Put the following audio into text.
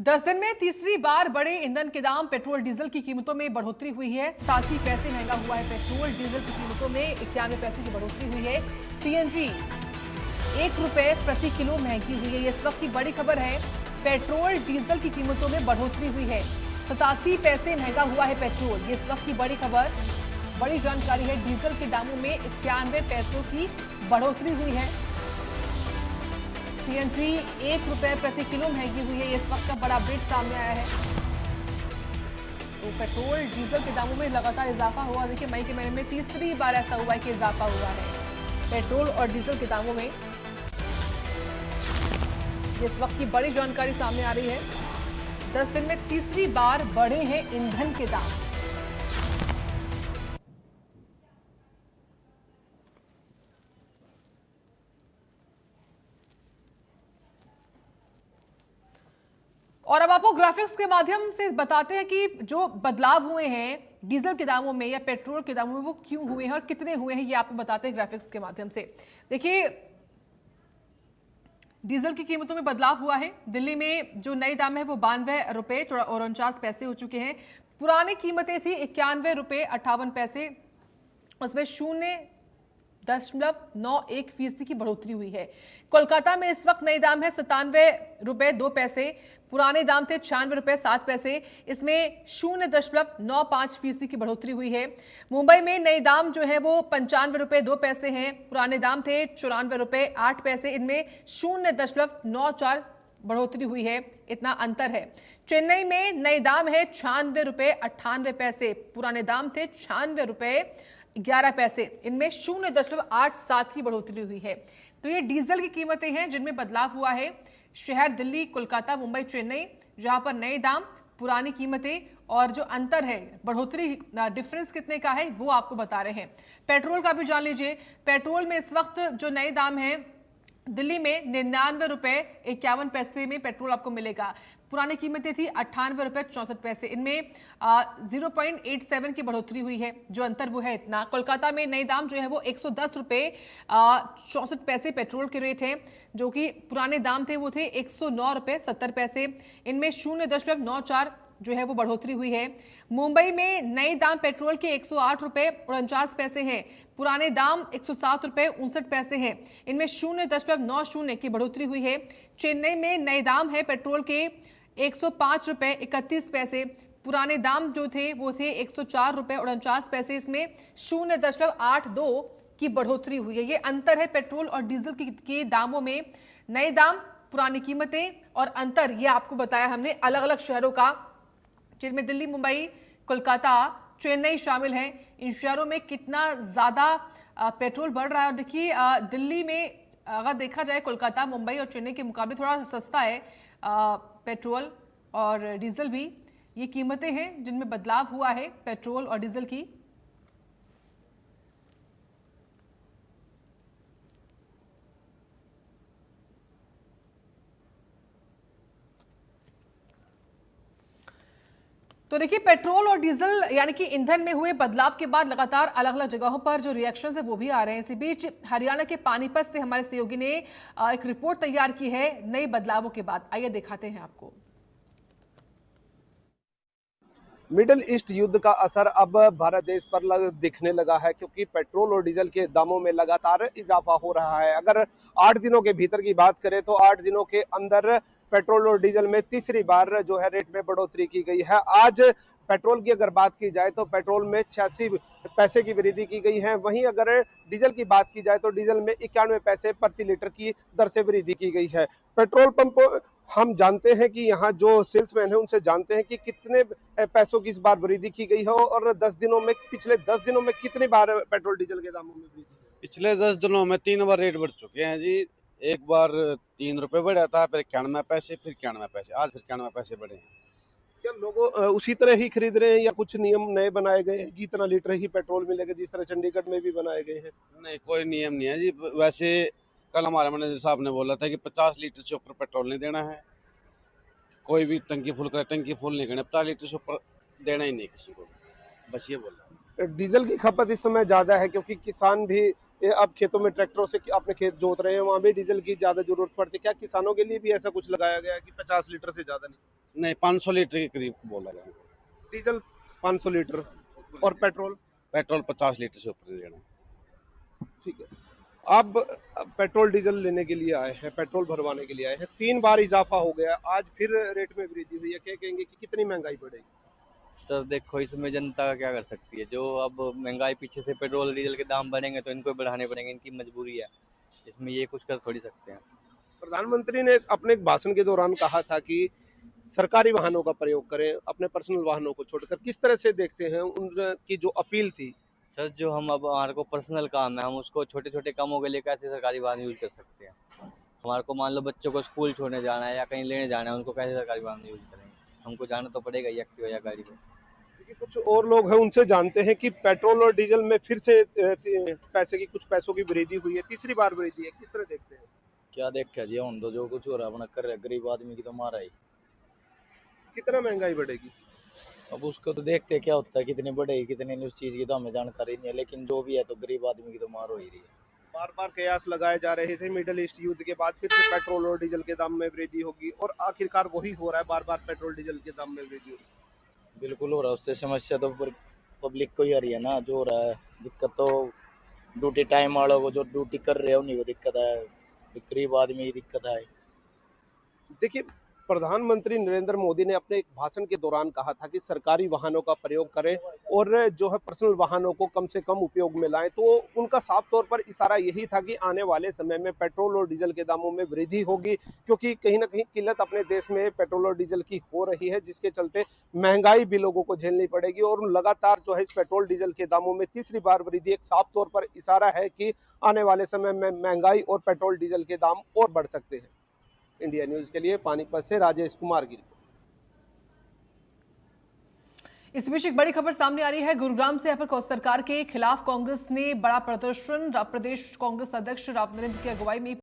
10 दिन में तीसरी बार बढ़े ईंधन के दाम। पेट्रोल डीजल की कीमतों में बढ़ोतरी हुई है। 87 पैसे महंगा हुआ है पेट्रोल डीजल की कीमतों में 91 पैसे की बढ़ोतरी हुई है। सीएनजी ₹1 प्रति किलो महंगी हुई है। इस वक्त की बड़ी खबर है, पेट्रोल डीजल की कीमतों में बढ़ोतरी हुई है। 87 पैसे महंगा हुआ है पेट्रोल, ये इस वक्त की बड़ी खबर, बड़ी जानकारी है। डीजल के दामों में 91 पैसों की बढ़ोतरी हुई है। सीएनजी ₹1 प्रति किलो महंगी हुई है। इस वक्त का बड़ा अपडेट सामने आया है। तो पेट्रोल डीजल के दामों में लगातार इजाफा हुआ। देखिए, मई के महीने में तीसरी बार ऐसा हुआ है कि इजाफा हुआ है पेट्रोल और डीजल के दामों में। इस वक्त की बड़ी जानकारी सामने आ रही है। 10 दिन में तीसरी बार बढ़े हैं ईंधन के दाम। और अब आपको ग्राफिक्स के माध्यम से बताते हैं कि जो बदलाव हुए हैं डीजल के दामों में या पेट्रोल के दामों में वो क्यों हुए हैं और कितने हुए हैं, ये आपको बताते हैं ग्राफिक्स के माध्यम से। देखिए, डीजल की कीमतों में बदलाव हुआ है। दिल्ली में जो नए दाम है वो ₹92.49 हो चुके हैं। पुरानी कीमतें थी ₹91.58, उसमें 0.91% की बढ़ोतरी हुई है। कोलकाता में इस वक्त नए दाम है ₹97.02, पुराने दाम थे ₹96.07, इसमें 0.95% की बढ़ोतरी हुई है। मुंबई में नए दाम जो है वो ₹95.02 हैं, पुराने दाम थे ₹94.08, इनमें 0.94 बढ़ोतरी हुई है, इतना अंतर है। चेन्नई में नए दाम है ₹96.98, पुराने दाम थे ₹96.11, इनमें 0.87 की बढ़ोतरी हुई है। तो ये डीजल की कीमतें हैं जिनमें बदलाव हुआ है। शहर दिल्ली, कोलकाता, मुंबई, चेन्नई, जहां पर नए दाम, पुरानी कीमतें और जो अंतर है, बढ़ोतरी, डिफरेंस कितने का है, वो आपको बता रहे हैं। पेट्रोल का भी जान लीजिए। पेट्रोल में इस वक्त जो नए दाम है, दिल्ली में ₹99.51 में पेट्रोल आपको मिलेगा। पुरानी कीमतें थी ₹98.64, इनमें 0.87 की बढ़ोतरी हुई है। जो अंतर वो है इतना। कोलकाता में नए दाम जो है वो ₹110.64 पेट्रोल के रेट हैं, जो कि पुराने दाम थे वो थे ₹109.70, इनमें 0.94 जो है वो बढ़ोतरी हुई है। मुंबई में नए दाम पेट्रोल के ₹108.49 हैं, पुराने दाम ₹107.59 हैं, इनमें 0.90 की बढ़ोतरी हुई है। चेन्नई में नए दाम है पेट्रोल के ₹105.31, पुराने दाम जो थे वो थे ₹104.49, इसमें 0.82 की बढ़ोतरी हुई है। ये अंतर है पेट्रोल और डीजल के दामों में। नए दाम, पुरानी कीमतें और अंतर, ये आपको बताया हमने अलग अलग शहरों का, जिनमें दिल्ली, मुंबई, कोलकाता, चेन्नई शामिल हैं। इन शहरों में कितना ज़्यादा पेट्रोल बढ़ रहा है। और देखिए, दिल्ली में अगर देखा जाए, कोलकाता, मुंबई और चेन्नई के मुकाबले थोड़ा सस्ता है पेट्रोल और डीजल भी। ये कीमतें हैं जिनमें बदलाव हुआ है पेट्रोल और डीजल की। तो देखिए, पेट्रोल और डीजल यानी कि ईंधन में हुए बदलाव के बाद लगातार अलग अलग जगहों पर जो रिएक्शंस है वो भी आ रहे हैं। इसी बीच हरियाणा के पानीपत से हमारे सहयोगी ने एक रिपोर्ट तैयार की है नए बदलावों के बाद। आइए दिखाते हैं आपको। मिडिल ईस्ट युद्ध का असर अब भारत देश पर दिखने लगा है, क्योंकि पेट्रोल और डीजल के दामों में लगातार इजाफा हो रहा है। अगर 8 दिनों के भीतर की बात करें तो 8 दिनों के अंदर पेट्रोल और डीजल में तीसरी बार जो है रेट में बढ़ोतरी की गई है। आज पेट्रोल की अगर बात की जाए तो पेट्रोल में 86 पैसे की वृद्धि की गई है। वहीं अगर डीजल की बात की जाए तो डीजल में 91 पैसे प्रति लीटर की दर से वृद्धि की गई है। पेट्रोल पंप हम जानते हैं कि यहाँ जो सेल्समैन है उनसे जानते हैं कि कितने पैसों की इस बार वृद्धि की गई है और 10 दिनों में, पिछले 10 दिनों में कितनी बार पेट्रोल डीजल के दामों में वृद्धि? पिछले 10 दिनों में 3 बार रेट बढ़ चुके हैं जी। एक बार ₹3 बढ़ा था, फिर 91 पैसे, फिर 91 पैसे, आज फिर 91 पैसे बढ़े हैं। क्या लोग उसी तरह ही खरीद रहे हैं या कुछ नियम नए बनाए गए हैं कि इतना लीटर ही पेट्रोल मिलेगा, जिस तरह चंडीगढ़ में भी बनाए गए हैं? नहीं, कोई नियम नहीं है जी। वैसे कल हमारे मैनेजर साहब ने बोला था कि 50 लीटर से ऊपर पेट्रोल नहीं देना है। कोई भी टंकी फुल करे, टंकी फुल नहीं करनी, 50 लीटर से ऊपर देना ही नहीं किसी को, बस ये बोला। डीजल की खपत इस समय ज्यादा है, क्योंकि किसान भी अब खेतों में ट्रैक्टरों से अपने खेत जोत रहे हैं, वहाँ भी डीजल की ज्यादा जरूरत पड़ती है। क्या किसानों के लिए भी ऐसा कुछ लगाया गया है कि 50 लीटर से ज्यादा नहीं? नहीं 500 लीटर के करीब बोला जाए। डीजल 500 लीटर और पेट्रोल, पेट्रोल 50 लीटर से ऊपर नहीं देना। ठीक है। अब पेट्रोल डीजल लेने के लिए आए हैं, पेट्रोल भरवाने के लिए आए हैं, 3 बार इजाफा हो गया, आज फिर रेट में वृद्धि हुई है, क्या कहेंगे कि कितनी महंगाई बढ़ेगी? सर देखो, इसमें जनता क्या कर सकती है? जो अब महंगाई पीछे से पेट्रोल डीजल के दाम बढ़ेंगे तो इनको भी बढ़ाने पड़ेंगे, इनकी मजबूरी है। इसमें ये कुछ कर थोड़ी सकते हैं। प्रधानमंत्री ने अपने एक भाषण के दौरान कहा था कि सरकारी वाहनों का प्रयोग करें, अपने पर्सनल वाहनों को छोड़कर। किस तरह से देखते हैं उनकी जो अपील थी? सर जो हम अब हमारे को पर्सनल काम है, हम उसको छोटे छोटे कामों के लिए कैसे सरकारी वाहन यूज कर सकते हैं? हमारे को मान लो बच्चों को स्कूल छोड़ने जाना है या कहीं लेने जाना है, उनको कैसे सरकारी वाहन यूज करेंगे? हमको जाना तो पड़ेगा ही एक्टिवा या गाड़ी में। क्योंकि कुछ और लोग हैं, उनसे जानते हैं कि पेट्रोल और डीजल में फिर से कुछ पैसों की वृद्धि हुई है, तीसरी बार वृद्धि है, किस तरह देखते हैं? क्या देखा जी, हम तो जो कुछ हो रहा है अपना कर रहे, गरीब आदमी की तो मारा ही। कितना महंगाई बढ़ेगी? अब उसको तो देखते क्या होता है, कितनी बढ़ेगी कितनी नहीं, उस चीज की तो हमें जानकारी नहीं है, लेकिन जो भी है तो गरीब आदमी की तो मार हो ही रही है। बार बार कयास लगाए जा रहे थे मिडिल ईस्ट युद्ध के बाद फिर से पेट्रोल और डीजल के दाम में वृद्धि होगी, और आखिरकार वही हो रहा है, बार बार पेट्रोल डीजल के दाम में वृद्धि होगी। बिल्कुल हो रहा है, उससे समस्या तो पब्लिक को ही आ रही है ना। जो हो रहा है दिक्कत तो ड्यूटी टाइम वालों को, जो ड्यूटी कर रहे हैं उन्हीं को दिक्कत है, गरीब आदमी की दिक्कत है। देखिए, प्रधानमंत्री नरेंद्र मोदी ने अपने एक भाषण के दौरान कहा था कि सरकारी वाहनों का प्रयोग करें और जो है पर्सनल वाहनों को कम से कम उपयोग में लाएं। तो उनका साफ तौर पर इशारा यही था कि आने वाले समय में पेट्रोल और डीजल के दामों में वृद्धि होगी, क्योंकि कहीं ना कहीं किल्लत अपने देश में पेट्रोल और डीजल की हो रही है, जिसके चलते महंगाई भी लोगों को झेलनी पड़ेगी। और लगातार जो है इस पेट्रोल डीजल के दामों में तीसरी बार वृद्धि एक साफ तौर पर इशारा है कि आने वाले समय में महंगाई और पेट्रोल डीजल के दाम और बढ़ सकते हैं। इंडिया न्यूज के लिए पानीपत से राजेश कुमार की रिपोर्ट। इस बीच एक बड़ी खबर सामने आ रही है। गुरुग्राम से यहाँ पर सरकार के खिलाफ कांग्रेस ने बड़ा प्रदर्शन, प्रदेश कांग्रेस अध्यक्ष राव नरेंद्र की अगुवाई में